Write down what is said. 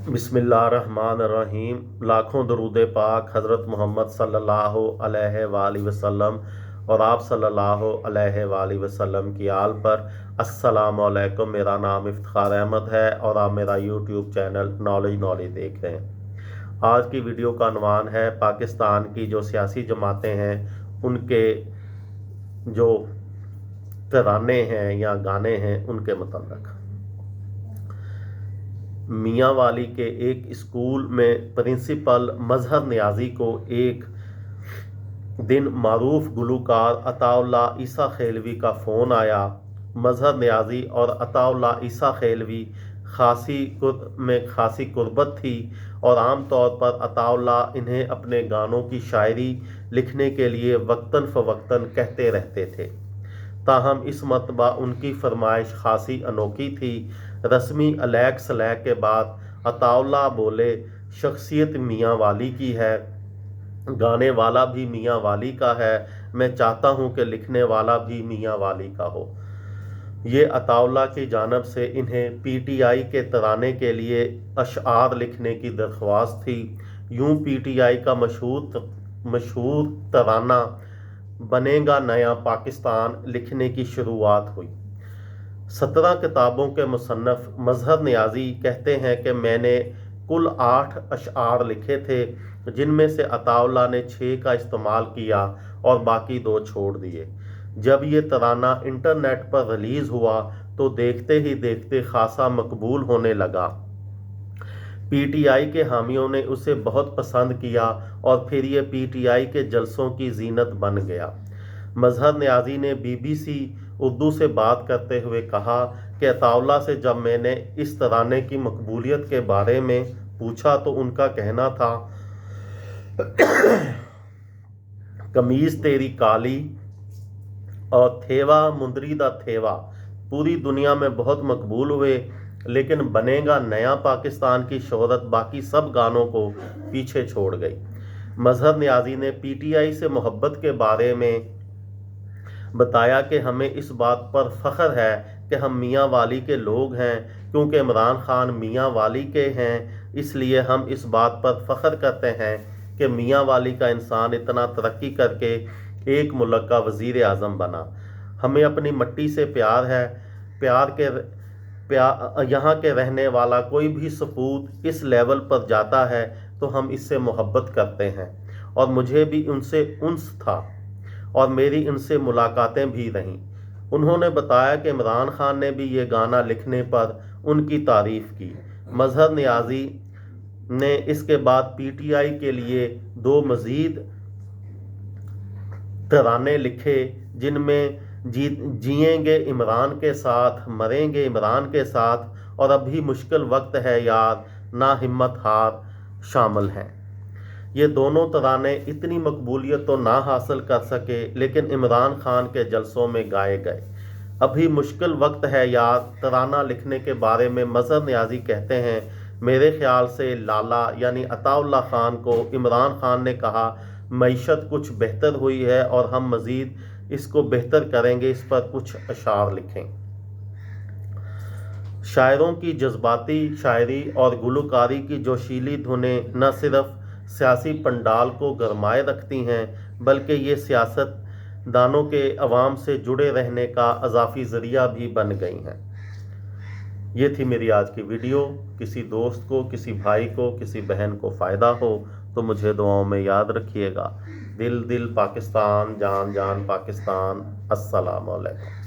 बिस्मिल्लाहिर्रहमानिर्रहीम। लाखों दरूद पाक हज़रत मोहम्मद सल्लल्लाहु अलैहि वसल्लम और आप सल्लल्लाहु अलैहि वसल्लम की आल पर। अस्सलाम वालेकुम। मेरा नाम इफ्तिखार अहमद है और आप मेरा यूट्यूब चैनल नॉलेज देख रहे हैं। आज की वीडियो का अनवान है पाकिस्तान की जो सियासी जमातें हैं उनके जो तराने हैं या गाने हैं उनके मतलब। मियाँ वाली के एक स्कूल में प्रिंसिपल मजहर नियाज़ी को एक दिन मारूफ गुलूकार अताउल्लाह ईसा खेलवी का फ़ोन आया। मजहर नियाज़ी और अताउल्लाह ईसा खेलवी खासी कुर्बत थी और आम तौर पर अताउल्लाह इन्हें अपने गानों की शायरी लिखने के लिए वक्तन फ़वक्तन कहते रहते थे। ताहम इस मरतबा उनकी फरमाइश खासी अनोखी थी। रस्मी अलैक सलैक के बाद अताउल्लाह बोले, शख्सियत मियाँ वाली की है, गाने वाला भी मियाँ वाली का है, मैं चाहता हूँ कि लिखने वाला भी मियाँ वाली का हो। ये अताउल्लाह की जानब से इन्हें पीटीआई के तराने के लिए अशआर लिखने की दरख्वास्त थी। यूँ पीटीआई का मशहूर तराना बनेगा नया पाकिस्तान लिखने की शुरुआत हुई। 17 किताबों के मुसन्नफ़ मजहर नियाज़ी कहते हैं कि मैंने कुल 8 अशआर लिखे थे, जिनमें से अताउल्लाह ने 6 का इस्तेमाल किया और बाकी 2 छोड़ दिए। जब ये तराना इंटरनेट पर रिलीज़ हुआ तो देखते ही देखते खासा मकबूल होने लगा। पीटीआई के हामियों ने उसे बहुत पसंद किया और फिर ये पीटीआई के जलसों की जीनत बन गया। मजहर नियाज़ी ने बीबीसी उर्दू से बात करते हुए कहा कि अताउल्लाह से जब मैंने इस तराने की मकबूलियत के बारे में पूछा तो उनका कहना था, कमीज़ तेरी काली और थेवा मुंदरीदा थेवा पूरी दुनिया में बहुत मकबूल हुए, लेकिन बनेगा नया पाकिस्तान की शोहरत बाकी सब गानों को पीछे छोड़ गई। मजहर नियाज़ी ने पीटीआई से मोहब्बत के बारे में बताया कि हमें इस बात पर फ़ख्र है कि हम मियाँ वाली के लोग हैं, क्योंकि इमरान खान मियाँ वाली के हैं, इसलिए हम इस बात पर फ़ख्र करते हैं कि मियाँ वाली का इंसान इतना तरक्की करके एक मुल्क का वज़ीर आज़म बना। हमें अपनी मट्टी से प्यार है। यहाँ के रहने वाला कोई भी सपूत इस लेवल पर जाता है तो हम इससे मोहब्बत करते हैं और मुझे भी उनसे उन्स था और मेरी इनसे मुलाकातें भी रहीं। उन्होंने बताया कि इमरान खान ने भी ये गाना लिखने पर उनकी तारीफ़ की। मजहर नियाज़ी ने इसके बाद पीटीआई के लिए 2 मज़ीद तराने लिखे, जिनमें जिएंगे इमरान के साथ, मरेंगे इमरान के साथ और अभी मुश्किल वक्त है यार, ना हिम्मत हार शामिल हैं। ये दोनों तराने इतनी मकबूलियत तो ना हासिल कर सके, लेकिन इमरान खान के जलसों में गाए गए। अभी मुश्किल वक्त है यार तराना लिखने के बारे में मजहर नियाज़ी कहते हैं, मेरे ख्याल से लाला यानी अताउल्लाह खान को इमरान खान ने कहा, मईशत कुछ बेहतर हुई है और हम मज़ीद इसको बेहतर करेंगे, इस पर कुछ अशार लिखें। शायरों की जज्बाती शायरी और गुलकारी की जोशीली धुनें न सिर्फ सियासी पंडाल को गरमाए रखती हैं, बल्कि ये सियासतदानों के अवाम से जुड़े रहने का अजाफी ज़रिया भी बन गई हैं। ये थी मेरी आज की वीडियो। किसी दोस्त को, किसी भाई को, किसी बहन को फ़ायदा हो तो मुझे दुआओं में याद रखिएगा। दिल दिल पाकिस्तान, जान जान पाकिस्तान। अस्सलाम वालेकुम।